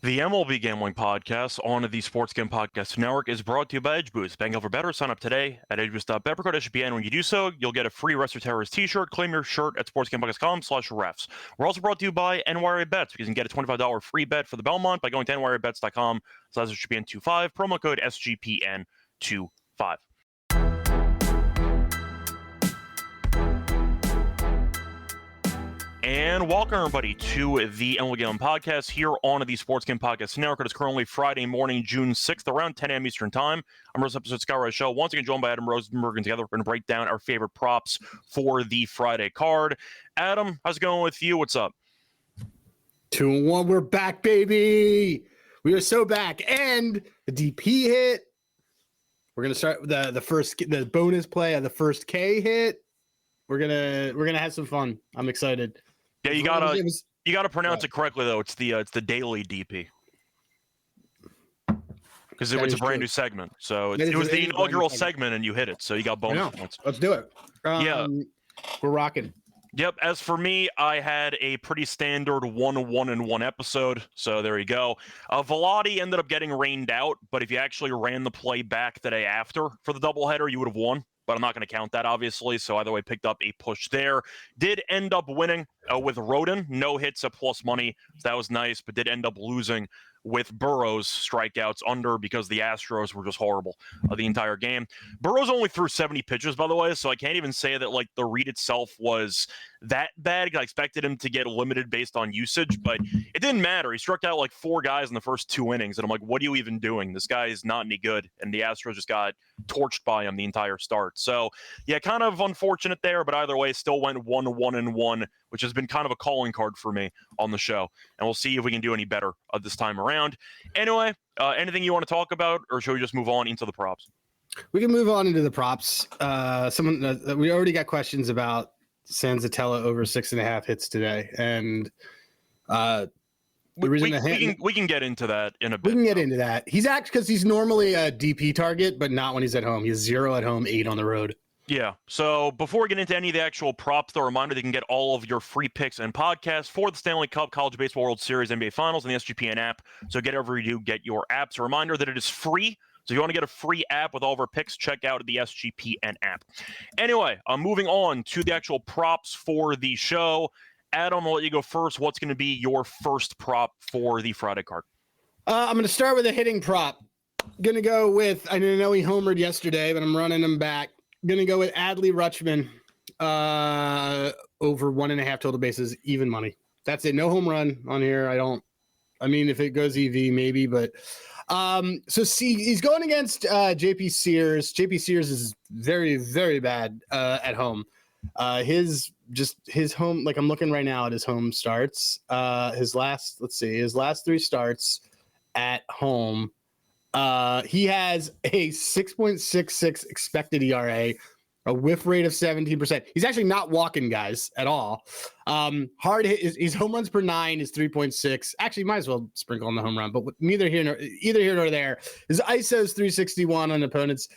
The MLB Gambling Podcast on the Sports Gambling Podcast Network is brought to you by EdgeBoost. Bang over better. Sign up today at edgeboost.bet. Code SGPN. When you do so, you'll get a free Rest Your Terrors t-shirt. Claim your shirt at sportsgamblingpodcast.com/refs. We're also brought to you by NYRA Bets, because you can get a $25 free bet for the Belmont by going to nyrabets.com/SGPN25. Promo code SGPN25. And welcome, everybody, to the MLB Gambling Podcast here on the Sports Gambling Podcast Network. It is currently Friday morning, June 6th, around 10 a.m. Eastern Time. I'm Rose episode Skywrite Show. Once again, joined by Adam Rosenberg, and together we're going to break down our favorite props for the Friday card. Adam, how's it going with you? What's up? 2-1, we're back, baby. We are so back. And the DP hit. We're gonna start with the bonus play of the first K hit. We're gonna have some fun. I'm excited. Yeah, you gotta pronounce it correctly though. It's the daily DP, because it was a brand new segment. So it was the inaugural segment, and you hit it. So you got bonus points. Let's do it. Yeah, we're rocking. Yep. As for me, I had a pretty standard 1-1-1 episode. So there you go. Velotti ended up getting rained out, but if you actually ran the play back the day after for the doubleheader, you would have won. But I'm not going to count that, obviously. So either way, picked up a push there. Did end up winning with Rodin. No hits at plus money. So that was nice, but did end up losing with Burrow's strikeouts under, because the Astros were just horrible the entire game. Burrow's only threw 70 pitches, by the way, so I can't even say that like the read itself was that bad. I expected him to get limited based on usage, but it didn't matter. He struck out like 4 guys in the first 2 innings, and I'm like, what are you even doing? This guy is not any good, and the Astros just got torched by him the entire start. So yeah, kind of unfortunate there, but either way, still went 1-1-1, which has been kind of a calling card for me on the show, and we'll see if we can do any better this time around. Anyway, anything you want to talk about, or should we just move on into the props? We can move on into the props. We already got questions about Sanzatella over 6.5 hits today, and we can get into that in a bit. We can get into that. He's actually, because he's normally a DP target, but not when he's at home. He's 0 at home, 8 on the road. Yeah. So before we get into any of the actual props, the reminder that you can get all of your free picks and podcasts for the Stanley Cup, College Baseball World Series, NBA Finals, and the SGPN app. So get wherever you do get your apps. A reminder that it is free. So if you want to get a free app with all of our picks, check out the SGPN app. Anyway, moving on to the actual props for the show. Adam, I'll let you go first. What's going to be your first prop for the Friday card? I'm going to start with a hitting prop. Going to go with, I know he homered yesterday, but I'm running him back. Going to go with Adley Rutschman over 1.5 total bases, even money. That's it. No home run on here. I mean, if it goes EV, maybe, but so see, he's going against JP Sears. JP Sears is very, very bad at home. His home, like I'm looking right now at his home starts. His last 3 starts at home. He has a 6.66 expected ERA, a whiff rate of 17%. He's actually not walking guys at all. Hard hit, his home runs per 9 is 3.6. Actually, might as well sprinkle on the home run, but either here nor there. His ISO is 361 on opponents.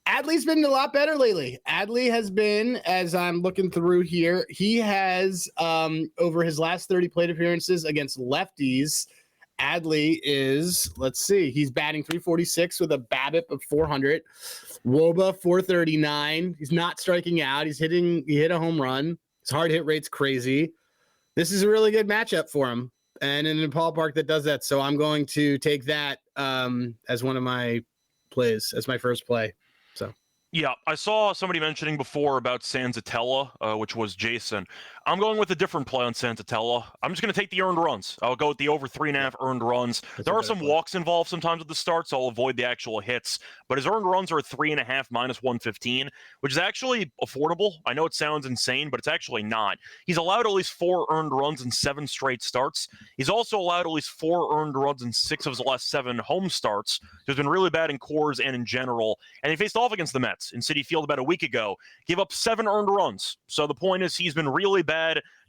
Adley's been a lot better lately. Adley has been, as I'm looking through here, he has over his last 30 plate appearances against lefties. Adley is, he's batting 346 with a BABIP of 400, WOBA 439. He's not striking out. He hit a home run. His hard hit rate's crazy. This is a really good matchup for him, and in a ballpark that does that. So I'm going to take that as one of my plays, as my first play. So. Yeah, I saw somebody mentioning before about Sanzatella, which was Jason. I'm going with a different play on Sanzatella. I'm just going to take the earned runs. I'll go with the over 3.5 earned runs. There are some walks involved sometimes with the start, so I'll avoid the actual hits. But his earned runs are 3.5 minus 115, which is actually affordable. I know it sounds insane, but it's actually not. He's allowed at least 4 earned runs in 7 straight starts. He's also allowed at least 4 earned runs in 6 of his last 7 home starts. He's been really bad in Coors and in general. And he faced off against the Mets in Citi Field about a week ago, gave up 7 earned runs. So the point is, he's been really bad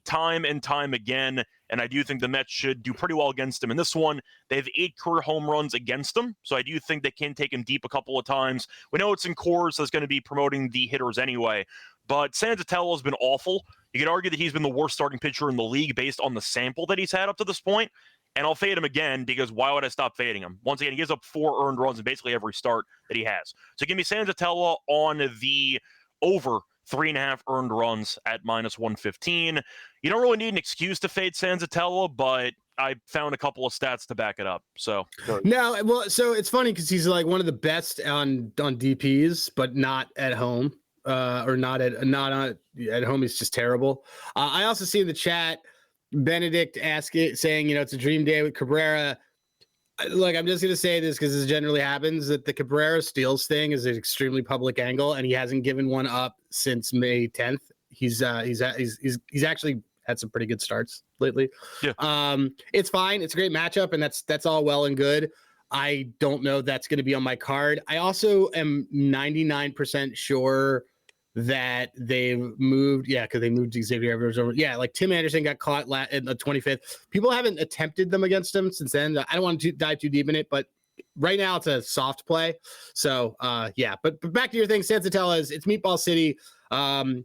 time and time again, and I do think the Mets should do pretty well against him in this one. They have 8 career home runs against him, so I do think they can take him deep a couple of times. We know it's in Coors, so it's going to be promoting the hitters anyway, but Sanzatella has been awful. You could argue that he's been the worst starting pitcher in the league based on the sample that he's had up to this point. And I'll fade him again because why would I stop fading him? Once again, he gives up 4 earned runs in basically every start that he has. So give me Senzatella on the over 3.5 earned runs at -115. You don't really need an excuse to fade Senzatella, but I found a couple of stats to back it up. So no, well, so it's funny because he's like one of the best on DPs, but not at home, or not at home. He's just terrible. I also see in the chat Benedict saying, it's a dream day with Cabrera. Look, I'm just going to say this because this generally happens, that the Cabrera steals thing is an extremely public angle, and he hasn't given one up since May 10th. He's actually had some pretty good starts lately. Yeah. It's fine. It's a great matchup, and that's all well and good. I don't know that's going to be on my card. I also am 99% sure that they've moved. Yeah, because they moved Xavier Evers over. Yeah, like Tim Anderson got caught in the 25th. People haven't attempted them against him since then. I don't want to dive too deep in it, but right now it's a soft play. So, yeah. But back to your thing, Senzatella it's Meatball City.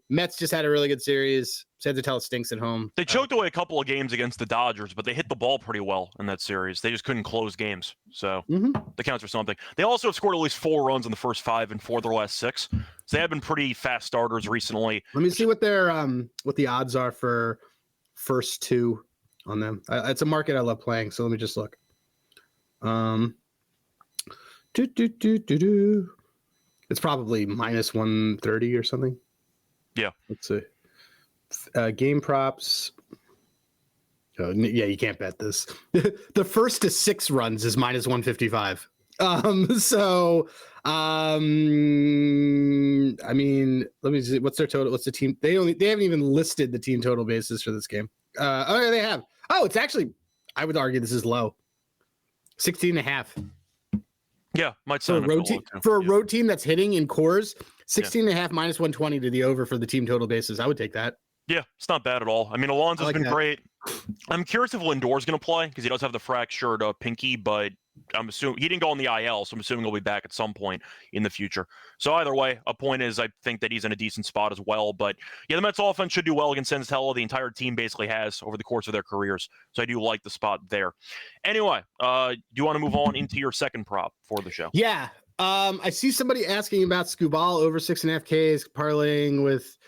Mets just had a really good series. Senzatella stinks at home. They choked away a couple of games against the Dodgers, but they hit the ball pretty well in that series. They just couldn't close games. So that counts for something. They also have scored at least 4 runs in the first 5 and 4 of their last 6. So they have been pretty fast starters recently. Let me see what their what the odds are for first 2 on them. It's a market I love playing, so let me just look. It's probably -130 or something. Yeah. Let's see. Game props. Oh, yeah, you can't bet this. The first to 6 runs is -155. I mean, let me see. What's their total? What's the team? They haven't even listed the team total basis for this game. Oh, yeah, they have. Oh, it's actually, I would argue this is low. 16.5. Yeah, might sound for a road team that's hitting in cores. 16.5 -120 to the over for the team total basis. I would take that. Yeah, it's not bad at all. I mean, Alonso's been great. I'm curious if Lindor's going to play because he does have the fractured pinky, but I'm assuming he didn't go on the IL, so I'm assuming he'll be back at some point in the future. So either way, a point is I think that he's in a decent spot as well. But yeah, the Mets offense should do well against Senzatella. The entire team basically has over the course of their careers. So I do like the spot there. Anyway, do you want to move on into your second prop for the show? Yeah. I see somebody asking about Skubal over 6.5 Ks, parlaying with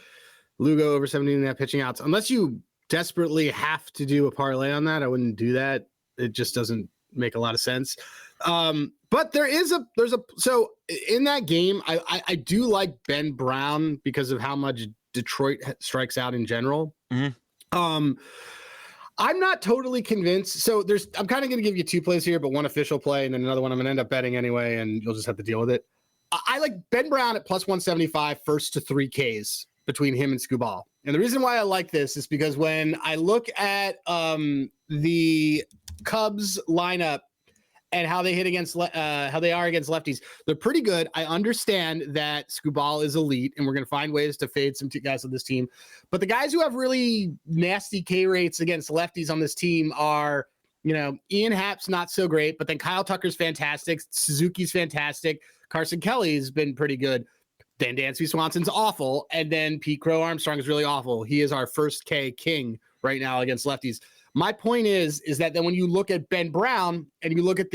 Lugo over 17.5 pitching outs. Unless you desperately have to do a parlay on that, I wouldn't do that. It just doesn't make a lot of sense. But there's a so in that game, I do like Ben Brown because of how much Detroit strikes out in general. I'm not totally convinced. So I'm kind of going to give you 2 plays here, but one official play and then another one I'm going to end up betting anyway, and you'll just have to deal with it. I like Ben Brown at +175 first to 3 Ks between him and Skubal. And the reason why I like this is because when I look at the Cubs lineup and how they hit against how they are against lefties, they're pretty good. I understand that Skubal is elite, and we're going to find ways to fade some guys on this team. But the guys who have really nasty K rates against lefties on this team are, Ian Happ's not so great, but then Kyle Tucker's fantastic, Suzuki's fantastic, Carson Kelly's been pretty good. Dan Dansby Swanson's awful, and then Pete Crow Armstrong is really awful. He is our first K king right now against lefties. My point is that then when you look at Ben Brown and you look at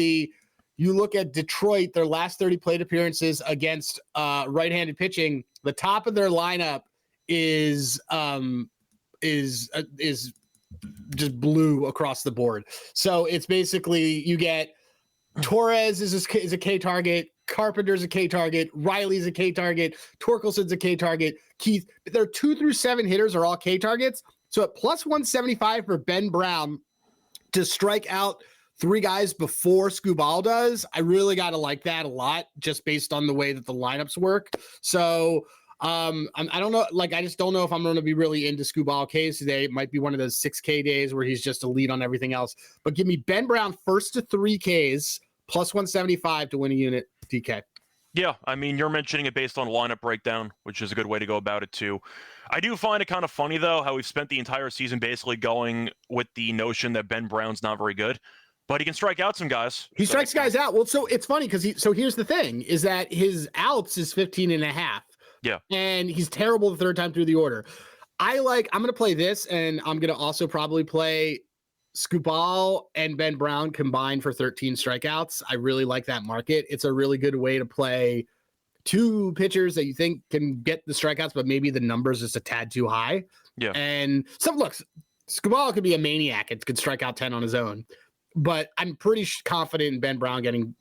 Detroit, their last 30 plate appearances against right-handed pitching, the top of their lineup is just blue across the board. So it's basically you get Torres is a K target, Carpenter's a K target, Riley's a K target, Torkelson's a K target, Keith. Their 2 through 7 hitters are all K targets. So at +175 for Ben Brown to strike out 3 guys before Skubal does, I really got to like that a lot just based on the way that the lineups work. So I don't know. I just don't know if I'm going to be really into Skubal Ks today. It might be one of those 6K days where he's just a lead on everything else. But give me Ben Brown first to 3 Ks +175 to win a unit DK. Yeah, I mean, you're mentioning it based on lineup breakdown, which is a good way to go about it too. I do find it kind of funny, though, how we've spent the entire season basically going with the notion that Ben Brown's not very good, but he can strike out some guys. He strikes guys out. Well, so it's funny because here's the thing is that his outs is 15.5. Yeah. And he's terrible the third time through the order. I'm going to play this, and I'm going to also probably play Skubal and Ben Brown combined for 13 strikeouts. I really like that market. It's a really good way to play two pitchers that you think can get the strikeouts, but maybe the numbers is a tad too high. Yeah. And some looks, Skubal could be a maniac. It could strike out 10 on his own, but I'm pretty confident in Ben Brown getting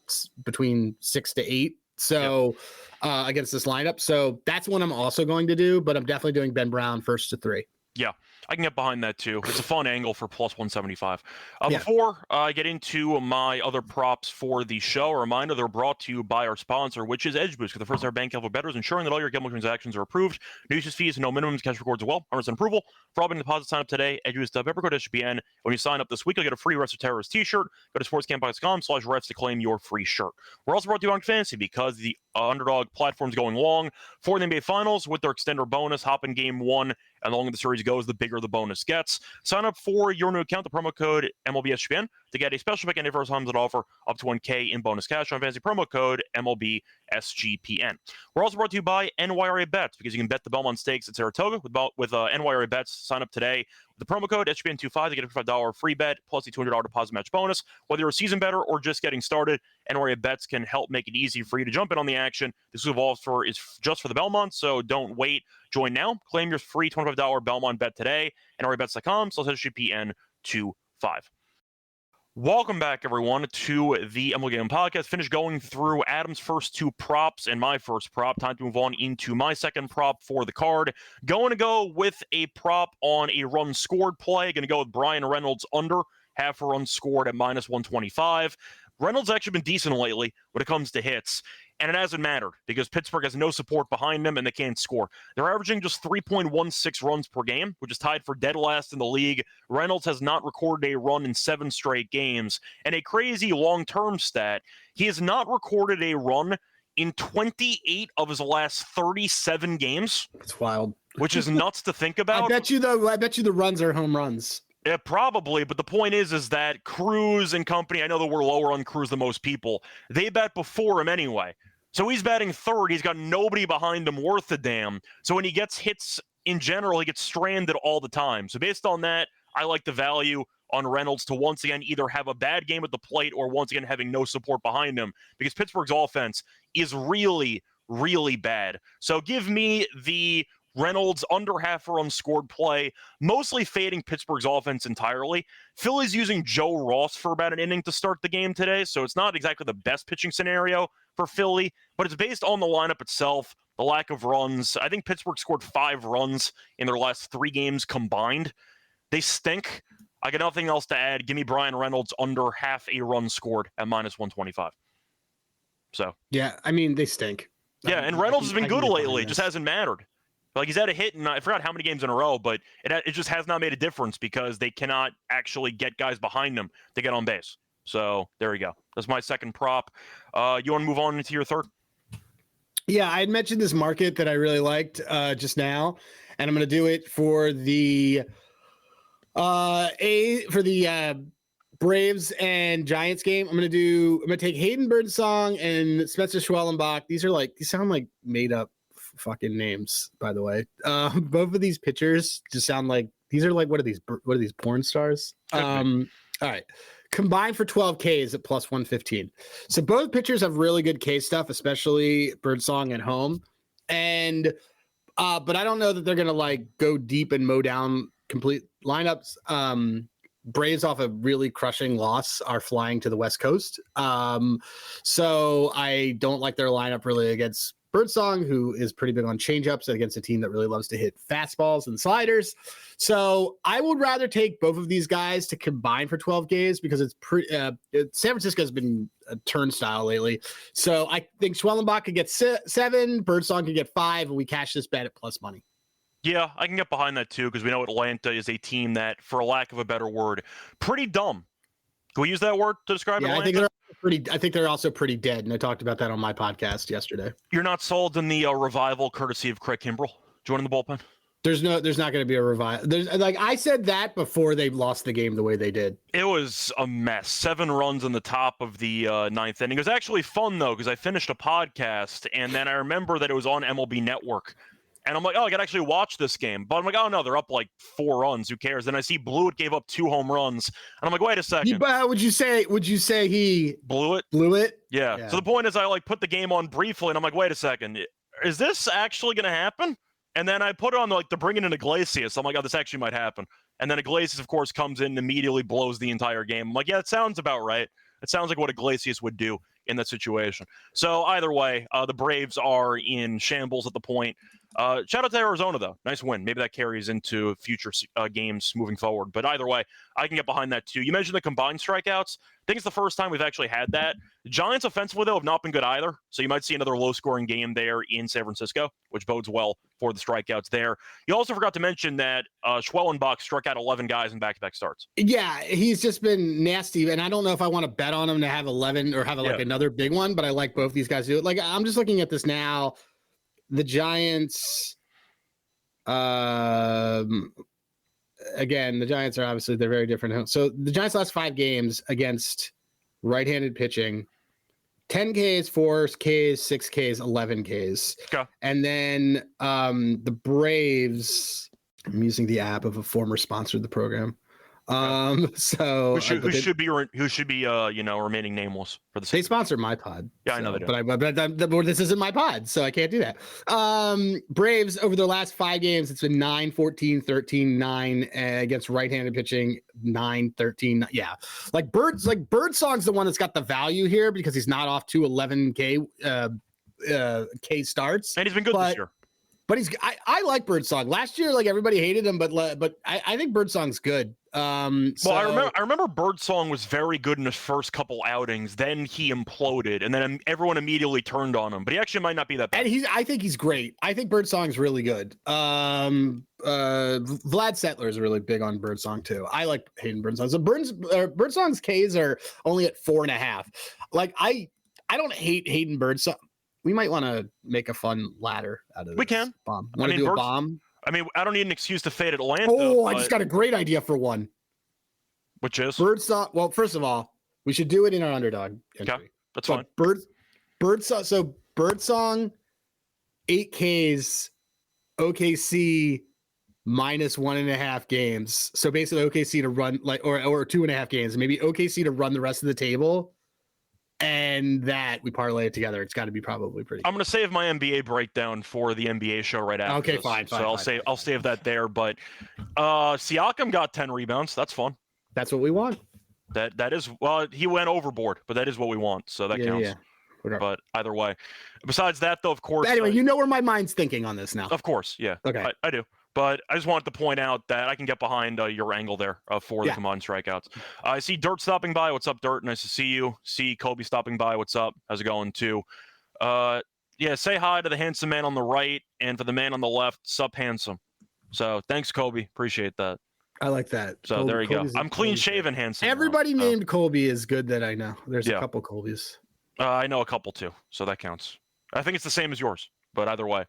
between 6 to 8. So against this lineup. So that's one I'm also going to do, but I'm definitely doing Ben Brown first to 3. Yeah, I can get behind that too. It's a fun angle for plus 175. Before I get into my other props for the show, a reminder they're brought to you by our sponsor, which is Edge Boost, for the first ever bank for bettors, ensuring that all your gambling transactions are approved. No usage fees, no minimums, cash records as well. 100% approval. For all bank deposit, sign up today. Edge Boost, code SGPN. When you sign up this week, you'll get a free Rest of Terrorist t-shirt. Go to sportscamp.com/refs to claim your free shirt. We're also brought to you on Fantasy because the Underdog platform's going long for the NBA Finals with their extender bonus. Hop in game 1. And the longer the series goes, the bigger the bonus gets. Sign up for your new account, the promo code MLB SGPN, to get a special pick and first times that offer up to $1K in bonus cash on fantasy promo code MLB SGPN. We're also brought to you by NYRA Bets because you can bet the Belmont Stakes at Saratoga with NYRA Bets. Sign up today with the promo code SGPN25 to get a $5 free bet plus a $200 deposit match bonus. Whether you're a seasoned bettor or just getting started, NYRA Bets can help make it easy for you to jump in on the action. This offer is just for the Belmont, so don't wait. Join now. Claim your free $25 Belmont bet today. NYRABets.com/SGPN25. Welcome back, everyone, to the MLB Gambling Podcast. Finished going through Adam's first 2 props and my first prop. Time to move on into my second prop for the card. Going to go with a prop on a run scored play. Going to go with Brian Reynolds under half a run scored at -125. Reynolds actually been decent lately when it comes to hits, and it hasn't mattered because Pittsburgh has no support behind them and they can't score. They're averaging just 3.16 runs per game, which is tied for dead last in the league. Reynolds has not recorded a run in 7 straight games, and a crazy long-term stat, he has not recorded a run in 28 of his last 37 games. It's wild. Which is nuts to think about. I bet you the runs are home runs. Yeah, probably, but the point is that Cruz and company, I know that we're lower on Cruz than most people, they bet before him anyway. So he's batting third. He's got nobody behind him worth a damn. So when he gets hits in general, he gets stranded all the time. So based on that, I like the value on Reynolds to once again either have a bad game at the plate or once again having no support behind him because Pittsburgh's offense is really, really bad. So give me the Reynolds under half a run scored play, mostly fading Pittsburgh's offense entirely. Philly's using Joe Ross for about an inning to start the game today, so it's not exactly the best pitching scenario for Philly, but it's based on the lineup itself, the lack of runs. I think Pittsburgh scored 5 runs in their last 3 games combined. They stink. I got nothing else to add. Give me Brian Reynolds under half a run scored at -125. So yeah, I mean, they stink. Yeah, and Reynolds has been good lately. It just hasn't mattered. Like, he's had a hit, and I forgot how many games in a row, but it just has not made a difference because they cannot actually get guys behind them to get on base. So there you go. That's my second prop. You want to move on into your third? Yeah, I had mentioned this market that I really liked just now, and I'm going to do it for the Braves and Giants game. I'm going to take Hayden Birdsong and Spencer Schwellenbach. These sound like made up fucking names, by the way. Both of these pitchers just sound like these are like what are these porn stars? All right. Combined for 12 Ks at +115. So both pitchers have really good K stuff, especially Birdsong at home. And but I don't know that they're gonna like go deep and mow down complete lineups. Braves off a really crushing loss are flying to the West Coast. So I don't like their lineup really against Birdsong, who is pretty big on changeups against a team that really loves to hit fastballs and sliders. So I would rather take both of these guys to combine for 12 Ks because it's San Francisco has been a turnstile lately. So I think Schwellenbach could get 7, Birdsong could get 5, and we cash this bet at plus money. Yeah, I can get behind that too because we know Atlanta is a team that, for a lack of a better word, pretty dumb. Can we use that word to describe Atlanta? I think they're also pretty dead, and I talked about that on my podcast yesterday. You're not sold in the revival courtesy of Craig Kimbrell joining the bullpen? There's not going to be a revival. I said that before they lost the game the way they did. It was a mess. 7 runs in the top of the 9th inning. It was actually fun though because I finished a podcast and then I remember that it was on MLB Network. And I'm like, oh, I got to actually watch this game. But I'm like, oh, no, they're up like 4 runs. Who cares? Then I see Blewett gave up 2 home runs. And I'm like, wait a second. Would you say he blew it? Blew it? Yeah. So the point is I like put the game on briefly and I'm like, wait a second. Is this actually going to happen? And then I put it on like to bring it in Iglesias. I'm like, oh, this actually might happen. And then Iglesias, of course, comes in and immediately blows the entire game. I'm like, yeah, it sounds about right. It sounds like what Iglesias would do in that situation. So either way, the Braves are in shambles at the point. Shout out to Arizona, though. Nice win. Maybe that carries into future games moving forward. But either way, I can get behind that, too. You mentioned the combined strikeouts. I think it's the first time we've actually had that. The Giants offensively, though, have not been good either. So you might see another low-scoring game there in San Francisco, which bodes well for the strikeouts there. You also forgot to mention that Schwellenbach struck out 11 guys in back-to-back starts. Yeah, he's just been nasty. And I don't know if I want to bet on him to have 11 or have like another big one, but I like both these guys to do it. Like, I'm just looking at this now. The Giants, again, the Giants are obviously, they're very different. So the Giants last 5 games against right-handed pitching, 10 Ks, 4 Ks, 6 Ks, 11 Ks. Okay. And then the Braves, I'm using the app of a former sponsor of the program. So who should be remaining nameless for the season. They sponsor my pod. Yeah, I know they do. But this isn't my pod, so I can't do that. Braves over their last 5 games, it's been 9, 14, 13, 9 against right-handed pitching, 9, 13. Yeah, Birdsong's the one that's got the value here because he's not off to 11K K starts, and he's been good this year. But I like Birdsong. Last year, like everybody hated him, but I think Birdsong's good. I remember Birdsong was very good in his first couple outings. Then he imploded, and then everyone immediately turned on him. But he actually might not be that bad. And I think he's great. I think Birdsong's really good. Vlad Settler is really big on Birdsong too. I like Hayden Birdsong. So Birdsong's Ks are only at 4.5. Like I don't hate Hayden Birdsong. We might want to make a fun ladder out of this. We can. Bomb. Want to do a bomb? I mean, I don't need an excuse to fade Atlanta. Oh, I just got a great idea for one. Which is? Birdsong. Well, first of all, we should do it in our underdog entry. Okay, that's fine. Birdsong. So Birdsong, 8 Ks, OKC minus 1.5 games. So basically OKC to run or 2.5 games. Maybe OKC to run the rest of the table. And that we parlay it together. It's got to be probably pretty. I'm going to save my NBA breakdown for the NBA show right after. Okay, this. fine. I'll save that there. But Siakam got 10 rebounds. That's fun. That's what we want. That is, well, he went overboard, but that is what we want. So that counts. Yeah. But either way, besides that, though, of course. But anyway, you know where my mind's thinking on this now. Of course, yeah. Okay, I do. But I just wanted to point out that I can get behind your angle there for the combined strikeouts. I see Dirt stopping by. What's up, Dirt? Nice to see you. See Kobe stopping by. What's up? How's it going, too? Say hi to the handsome man on the right, and for the man on the left, sup handsome. So thanks, Kobe. Appreciate that. I like that. So there you go. I'm clean-shaven handsome. Everybody named Colby is good that I know. There's a couple Colbys. I know a couple, too, so that counts. I think it's the same as yours, but either way.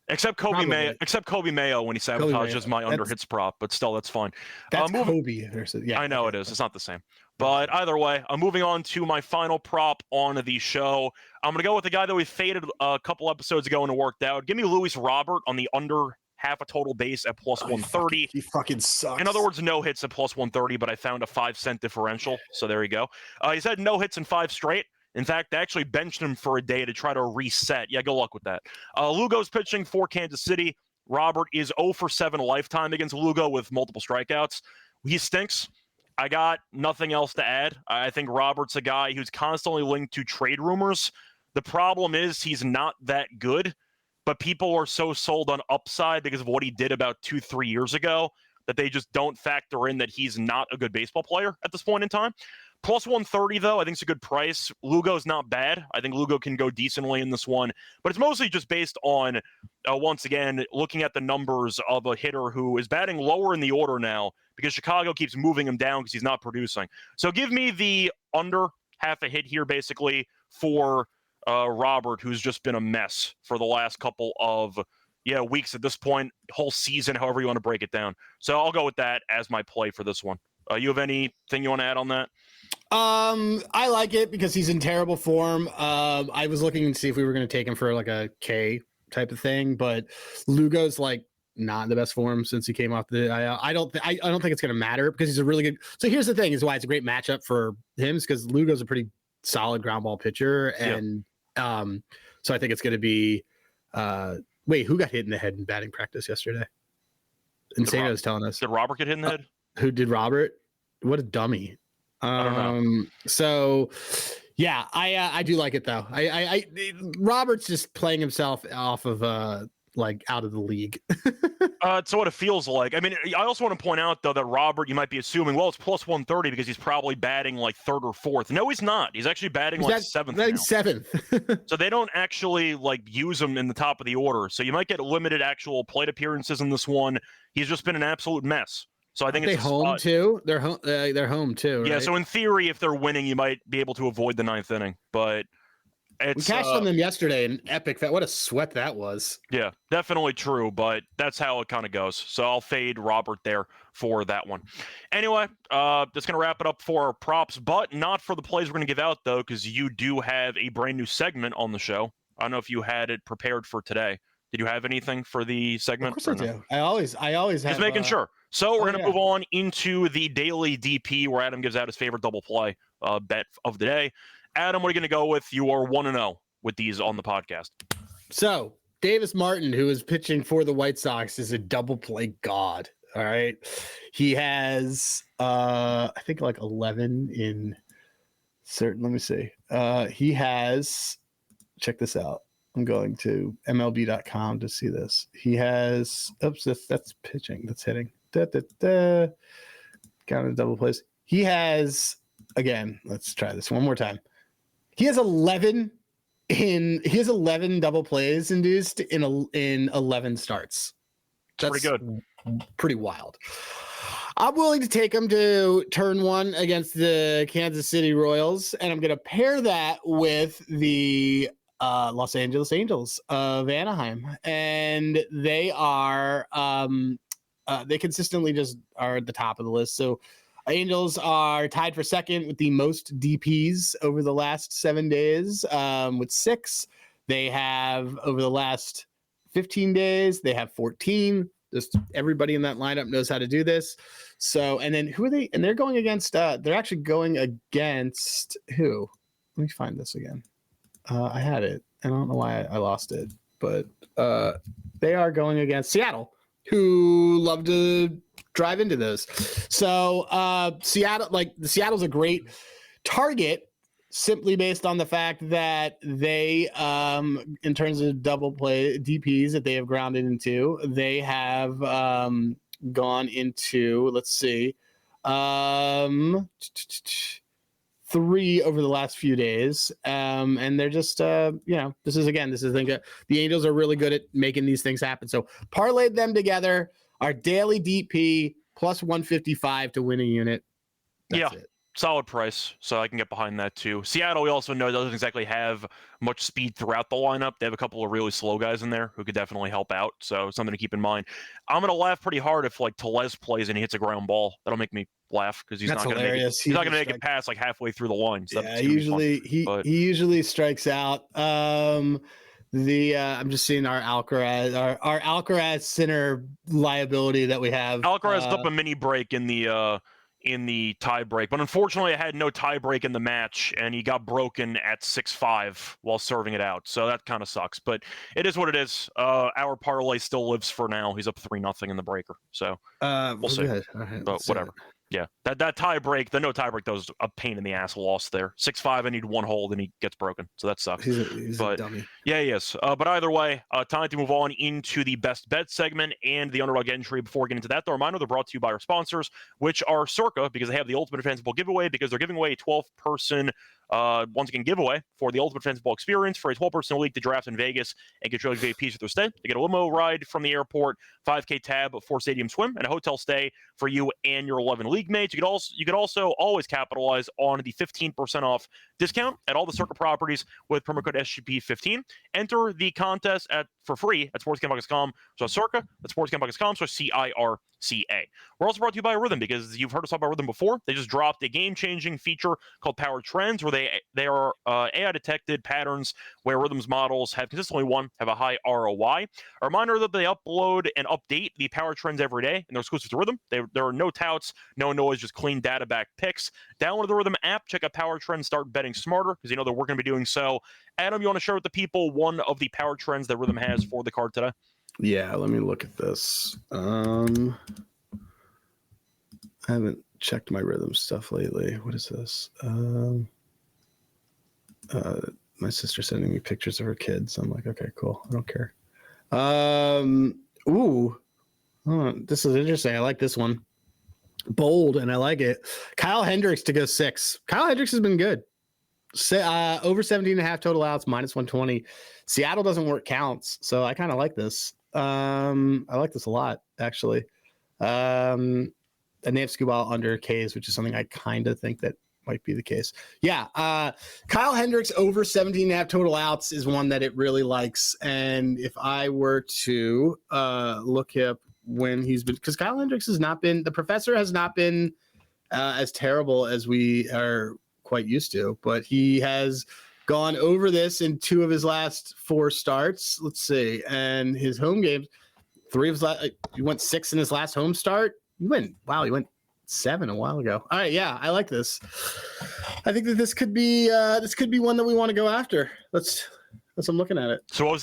Except Kobe Mayo when he sabotages my under hits prop, but still, that's fine. That's Kobe. I know it is. It's not the same. But either way, I'm moving on to my final prop on the show. I'm going to go with the guy that we faded a couple episodes ago and it worked out. Give me Luis Robert on the under half a total base at plus 130. He fucking sucks. In other words, no hits at plus 130, but I found a 5-cent differential. So there you go. He's had no hits in 5 straight. In fact, I actually benched him for a day to try to reset. Yeah, good luck with that. Lugo's pitching for Kansas City. Robert is 0 for 7 lifetime against Lugo with multiple strikeouts. He stinks. I got nothing else to add. I think Robert's a guy who's constantly linked to trade rumors. The problem is he's not that good, but people are so sold on upside because of what he did about 2-3 years ago that they just don't factor in that he's not a good baseball player at this point in time. Plus 130, though, I think it's a good price. Lugo's not bad. I think Lugo can go decently in this one. But it's mostly just based on, once again, looking at the numbers of a hitter who is batting lower in the order now because Chicago keeps moving him down because he's not producing. So give me the under half a hit here, basically, for Robert, who's just been a mess for the last couple of weeks at this point, whole season, however you want to break it down. So I'll go with that as my play for this one. You have anything you want to add on that? I like it because he's in terrible form. I was looking to see if we were going to take him for like a K type of thing. But Lugo's like not in the best form since he came off the IL. I don't think it's going to matter because he's a really good. So here's the thing: is why it's a great matchup for him, is because Lugo's a pretty solid ground ball pitcher, and so I think it's going to be. Wait, who got hit in the head in batting practice yesterday? Insano was telling us. Did Robert get hit in the head? Who did Robert? What a dummy. I don't know. So yeah, I do like it though. Robert's just playing himself off of like out of the league. So what it feels like. I mean, I also want to point out though that Robert, you might be assuming, well, it's plus 130 because he's probably batting like third or fourth. No, he's not. He's actually batting seventh. Batting seventh. So they don't actually like use him in the top of the order. So you might get limited actual plate appearances in this one. He's just been an absolute mess. So I think it's home too. They're home. They're home too. Right? Yeah. So in theory, if they're winning, you might be able to avoid the ninth inning. But we cashed on them yesterday, and epic. What a sweat that was. Yeah, definitely true. But that's how it kind of goes. So I'll fade Robert there for that one. Anyway, that's gonna wrap it up for our props, but not for the plays we're gonna give out though, because you do have a brand new segment on the show. I don't know if you had it prepared for today. Did you have anything for the segment? Of course I do. I always have. Just making sure. So we're going to move on into the daily DP, where Adam gives out his favorite double play bet of the day. Adam, what are you going to go with? You are 1-0 with these on the podcast. So Davis Martin, who is pitching for the White Sox, is a double play god. All right. He has, I think like 11 in certain, let me see. He has, check this out. I'm going to MLB.com to see this. He has, that's pitching. That's hitting. Counting double plays. He has, again, let's try this one more time. He has 11 double plays induced in 11 starts. That's pretty good. Pretty wild. I'm willing to take him to turn one against the Kansas City Royals, and I'm going to pair that with the Los Angeles Angels of Anaheim, and they are they consistently just are at the top of the list. So Angels are tied for second with the most DPs over the last 7 days, with 6. They have over the last 15 days, they have 14. Just everybody in that lineup knows how to do this. So, and then who are they? And they're going against, they're actually going against who? Let me find this again. I had it. I don't know why I lost it, but they are going against Seattle, who love to drive into those. So Seattle's a great target simply based on the fact that they, in terms of double play DPs that they have grounded into, they have gone into, let's see, 3 over the last few days. And they're just, this is the Angels are really good at making these things happen. So parlayed them together, our daily DP plus 155 to win a unit. That's it. Solid price, so I can get behind that too. Seattle, we also know, doesn't exactly have much speed throughout the lineup. They have a couple of really slow guys in there who could definitely help out, so something to keep in mind. I'm going to laugh pretty hard if like Tellez plays and he hits a ground ball. That'll make me laugh because he's not going to make it past like halfway through the line. So yeah, he usually strikes out. I'm just seeing our Alcaraz center liability that we have. Alcaraz up a mini break in the tie break, but unfortunately I had no tie break in the match, and he got broken at 6-5 while serving it out, so that kind of sucks, but it is what it is. Our parlay still lives for now. He's up 3-0 in the breaker, so we'll see. Right, but whatever. Yeah, that tie break, the no tie break, that was a pain in the ass loss there. 6-5, I need one hold, and he gets broken, so that sucks. He's a dummy. Yeah, he is. But either way, time to move on into the best bet segment and the underdog entry. Before we get into that, the reminder, they're brought to you by our sponsors, which are Circa, because they have the Ultimate Fantasy Ball giveaway, because they're giving away a 12-person once again giveaway for the Ultimate Fantasy Ball experience for a 12-person league to draft in Vegas and control VIPs with their stay. They get a limo ride from the airport, 5K tab for stadium swim, and a hotel stay for you and your 11 league mates. You could also always capitalize on the 15% off discount at all the Circa properties with promo code SGP15. Enter the contest at for free at sportsgambling.com. So circa, that's sportsgambling.com. So CIRCA. We're also brought to you by Rhythm, because you've heard us talk about Rhythm before. They just dropped a game-changing feature called Power Trends, where they are AI-detected patterns where Rhythm's models have consistently have a high ROI. A reminder that they upload and update the Power Trends every day, and they're exclusive to Rhythm. There are no touts, no noise, just clean data-backed picks. Download the Rhythm app, check out Power Trends, start betting smarter, because you know that we're going to be doing so. Adam, you want to share with the people one of the Power Trends that Rhythm has for the card today? Yeah, let me look at this. I haven't checked my Rhythm stuff lately. What is this? My sister's sending me pictures of her kids. I'm like, okay, cool. I don't care. This is interesting. I like this one. Bold, and I like it. Kyle Hendricks to go 6. Kyle Hendricks has been good. Over 17.5 total outs, minus 120. Seattle doesn't work counts, so I kind of like this. I like this a lot, actually. And they have Skubal under Ks, which is something I kind of think that might be the case. Yeah. Kyle Hendricks over 17.5 total outs is one that it really likes. And if I were to look up when he's been, because Kyle Hendricks has not been, the professor has not been as terrible as we are quite used to, but he has gone over this in 2 of his last 4 starts. Let's see. And his home games, 3 of his last, he went 6 in his last home start. He went 7 a while ago. All right, yeah, I like this. I think that this could be one that we want to go after. Let's I'm looking at it. So what was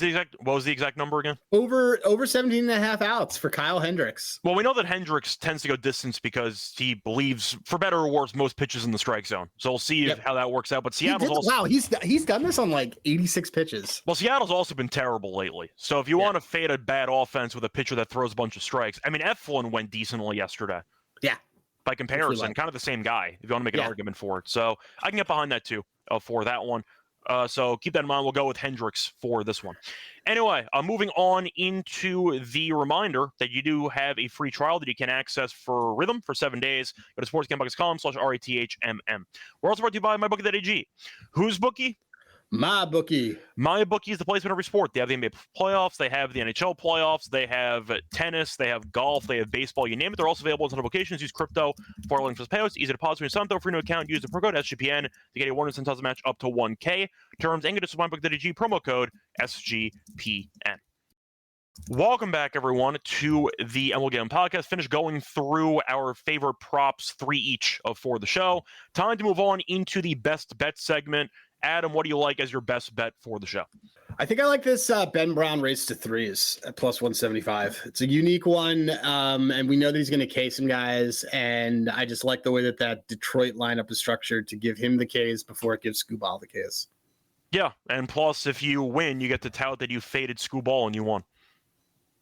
the exact number again? Over 17.5 outs for Kyle Hendricks. Well, we know that Hendricks tends to go distance because he believes, for better or worse, most pitches in the strike zone. So we'll see how that works out. But Seattle's he's done this on like 86 pitches. Well, Seattle's also been terrible lately. So if you want to fade a bad offense with a pitcher that throws a bunch of strikes, I mean, Eflin went decently yesterday. Yeah. By comparison, kind of the same guy, if you want to make an argument for it. So I can get behind that too, for that one. So keep that in mind. We'll go with Hendricks for this one. Anyway, moving on into the reminder that you do have a free trial that you can access for Rhythm for 7 days. Go to sportsgambling.com/RATHMM. We're also brought to you by MyBookie.ag. Who's bookie? MyBookie. MyBookie is the place for every sport. They have the NBA playoffs. They have the NHL playoffs. They have tennis. They have golf. They have baseball. You name it. They're also available in a ton of locations. Use crypto for links for payouts. Easy deposit when you sign up for a new account. Use the pro code SGPN to get a 110,000 match up to 1K. Terms and conditions MyBookie.ag. Promo code SGPN. Welcome back, everyone, to the MLB Gambling Podcast. Finish going through our favorite props, 3 each for the show. Time to move on into the best bet segment. Adam, what do you like as your best bet for the show? I think I like this Ben Brown race to 3s at plus 175. It's a unique one, and we know that he's going to K some guys, and I just like the way that Detroit lineup is structured to give him the Ks before it gives Skubal the Ks. Yeah, and plus, if you win, you get to tout that you faded Skubal and you won.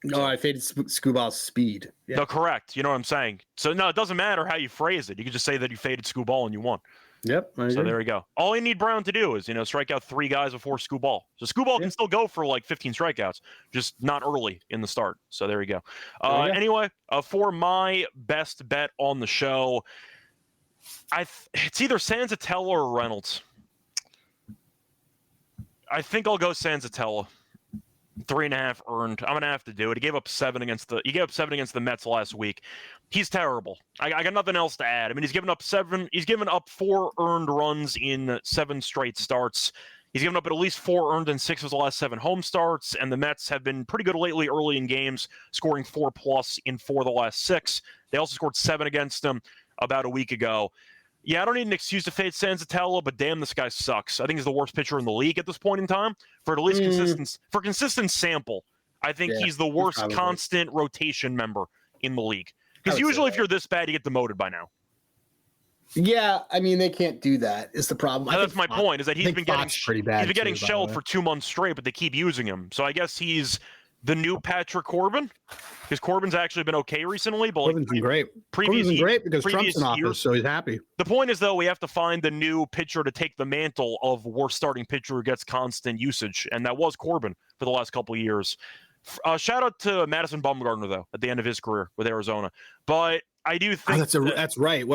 No, I faded Skubal's speed. Yeah. No, correct. You know what I'm saying? So, no, it doesn't matter how you phrase it. You can just say that you faded Skubal and you won. Yep. So there we go. All you need Brown to do is, strike out 3 guys before Skubal. So Skubal can still go for like 15 strikeouts, just not early in the start. So there you go. Anyway, for my best bet on the show, it's either Sanzatella or Reynolds. I think I'll go Sanzatella. 3.5 earned. I'm gonna have to do it. He gave up 7 against the Mets last week. He's terrible. I got nothing else to add. I mean, he's given up 4 earned runs in 7 straight starts. He's given up at least 4 earned in 6 of his last 7 home starts, and the Mets have been pretty good lately early in games, scoring 4+ in 4 of the last 6. They also scored 7 against him about a week ago. Yeah, I don't need an excuse to fade Sanzatella, but damn, this guy sucks. I think he's the worst pitcher in the league at this point in time. For at least consistent sample, I think he's the worst constant rotation member in the league. Because usually if you're this bad, you get demoted by now. Yeah, I mean, they can't do that is the problem. That's my point, is that he's been getting pretty bad. He's been getting shelled for 2 months straight, but they keep using him. So I guess he's the new Patrick Corbin, because Corbin's actually been okay recently. But Corbin's been great. Corbin's been great because Trump's in office, so he's happy. The point is, though, we have to find the new pitcher to take the mantle of worst starting pitcher who gets constant usage, and that was Corbin for the last couple of years. Shout out to Madison Bumgarner, though, at the end of his career with Arizona. But I do think that's right.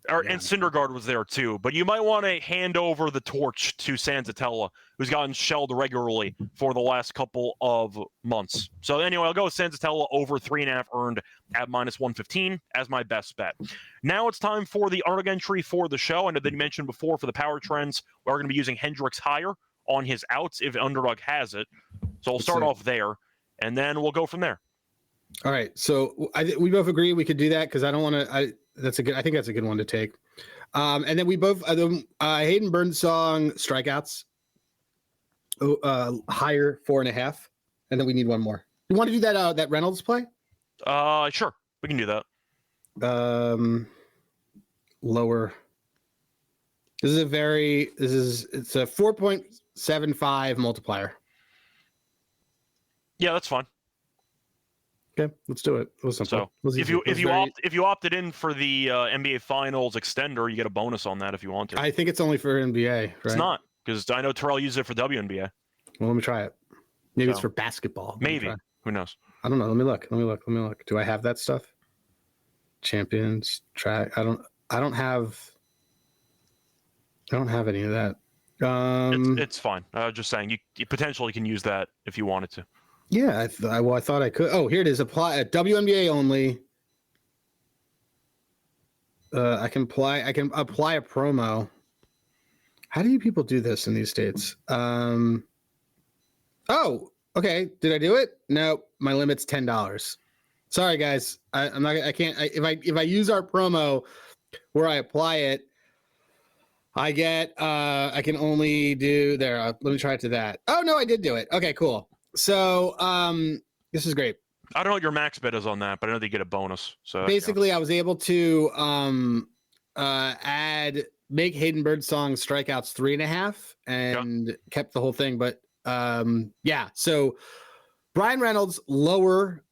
And Syndergaard was there too. But you might want to hand over the torch to Sanzatella, who's gotten shelled regularly for the last couple of months. So anyway, I'll go with Sanzatella over 3.5 earned at -115 as my best bet. Now it's time for the underdog entry for the show. I know that you mentioned before for the power trends, we're going to be using Hendricks higher on his outs if underdog has it. So we'll start off there, and then we'll go from there. All right. So we both agree we could do that because I don't want to. I think that's a good one to take. And then we both Hayden Birdsong strikeouts higher 4.5, and then we need one more. You want to do that Reynolds play? Sure, we can do that. Lower. It's a 4.75 multiplier. Yeah, that's fine. Okay, let's do it. So if you opted in for the NBA Finals extender, you get a bonus on that if you want to. I think it's only for NBA, right? It's not, because I know Terrell used it for WNBA. Well, let me try it. Maybe it's for basketball. Maybe. Who knows? I don't know. Let me look. Do I have that stuff? Champions track. I don't have any of that. It's fine. Just saying, you potentially can use that if you wanted to. Yeah, I thought I could. Oh, here it is. Apply WNBA only. I can apply a promo. How do you people do this in these states? Oh, okay. Did I do it? No, my limit's $10. Sorry, guys. I'm not. I can't. If I use our promo where I apply it, I get. I can only do there. Let me try it to that. Oh no, I did do it. Okay, cool. So this is great. I don't know what your max bet is on that, but I know they get a bonus. So basically, I was able to make Hayden Birdsong strikeouts 3.5 and kept the whole thing. But so Brian Reynolds lower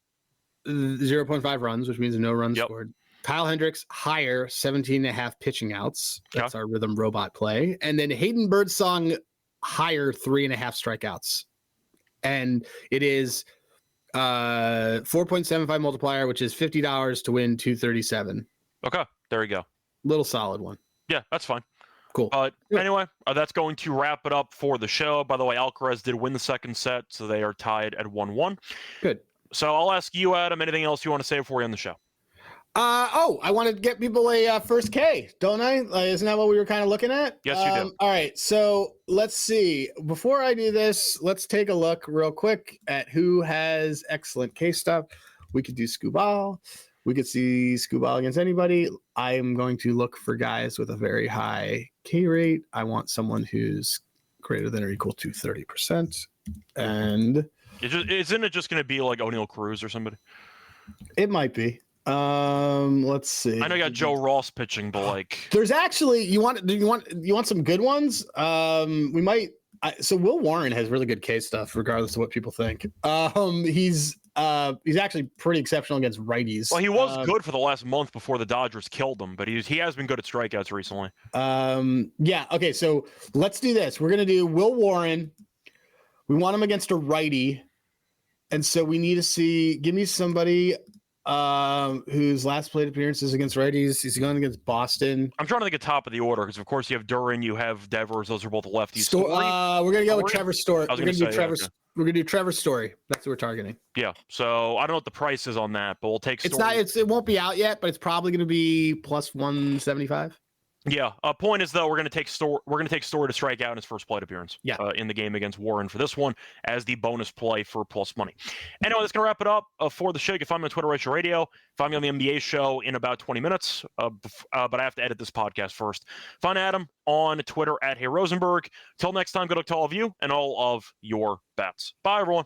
0.5 runs, which means no runs scored. Kyle Hendricks higher 17.5 pitching outs. That's our rhythm robot play. And then Hayden Birdsong higher 3.5 strikeouts. And it is 4.75 multiplier, which is $50 to win 237. Okay, there we go. Little solid one. Yeah, that's fine. Cool. Anyway, that's going to wrap it up for the show. By the way, Alcaraz did win the second set, so they are tied at 1-1. Good. So I'll ask you, Adam, anything else you want to say before we end the show? I want to get people a first K, don't I? Isn't that what we were kind of looking at? Yes, you do. All right, so let's see. Before I do this, let's take a look real quick at who has excellent K stuff. We could do Scooball. We could see Scooball against anybody. I am going to look for guys with a very high K rate. I want someone who's greater than or equal to 30%. And isn't it just going to be like O'Neal Cruz or somebody? It might be. Let's see. I know you got Joe Ross pitching, but like there's actually you want some good ones? We might. So Will Warren has really good K stuff, regardless of what people think. He's actually pretty exceptional against righties. Well, he was good for the last month before the Dodgers killed him, but he has been good at strikeouts recently. Yeah. Okay. So let's do this. We're gonna do Will Warren. We want him against a righty, and so we need to see. Give me somebody. Whose last plate appearances against righties. He's going against Boston. I'm trying to think of top of the order because, of course, you have Duran, you have Devers. Those are both lefties. We're going to go with Trevor Story. We're going to do Trevor Story. That's who we're targeting. Yeah. So I don't know what the price is on that, but we'll take Story. It won't be out yet, but it's probably going to be plus 175. Yeah. Point is though, we're going to take Story to strike out in his first plate appearance. Yeah. In the game against Warren for this one as the bonus play for plus money. Anyway, that's going to wrap it up for the show. You can find me on Twitter, Rachel Radio. Find me on the NBA show in about 20 minutes. But I have to edit this podcast first. Find Adam on Twitter at Hey Rosenberg. Till next time, good luck to all of you and all of your bets. Bye, everyone.